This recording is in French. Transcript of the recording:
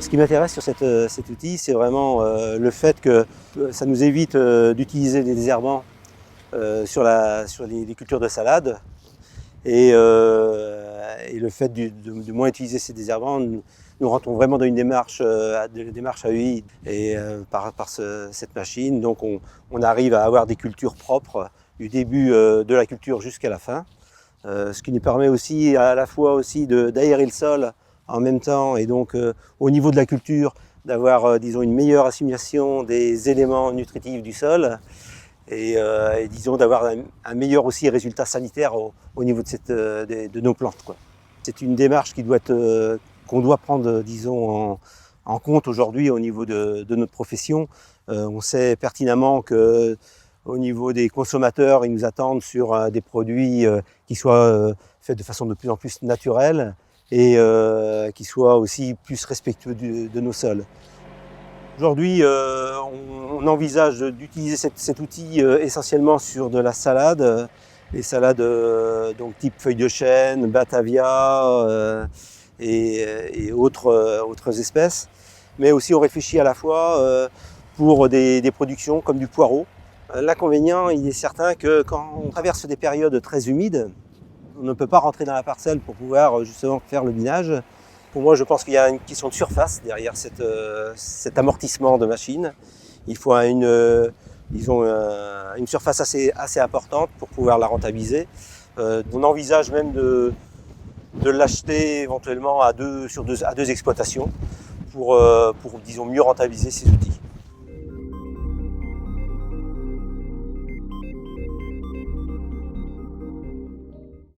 Ce qui m'intéresse sur cet outil, c'est vraiment le fait que ça nous évite d'utiliser des désherbants sur les cultures de salade. Et le fait de moins utiliser ces désherbants, nous rentrons vraiment dans une démarche AEI par cette machine. Donc on arrive à avoir des cultures propres du début de la culture jusqu'à la fin. Ce qui nous permet aussi à la fois aussi d'aérer le sol en même temps, et donc au niveau de la culture d'avoir disons une meilleure assimilation des éléments nutritifs du sol, et disons d'avoir un meilleur aussi résultat sanitaire au niveau de nos plantes, quoi. C'est une démarche qu'on doit prendre disons en compte aujourd'hui au niveau de notre profession. On sait pertinemment que au niveau des consommateurs, ils nous attendent sur des produits qui soient faits de façon de plus en plus naturelle et qui soient aussi plus respectueux de nos sols. Aujourd'hui, on envisage d'utiliser cet outil essentiellement sur de la salade, les salades donc type feuilles de chêne, batavia et autres espèces. Mais aussi on réfléchit à la fois pour des productions comme du poireau. L'inconvénient, il est certain que quand on traverse des périodes très humides, on ne peut pas rentrer dans la parcelle pour pouvoir justement faire le binage. Pour moi, je pense qu'il y a une question de surface derrière cet amortissement de machine. Il faut une surface assez importante pour pouvoir la rentabiliser. On envisage même de l'acheter éventuellement à deux exploitations pour disons, mieux rentabiliser ces outils.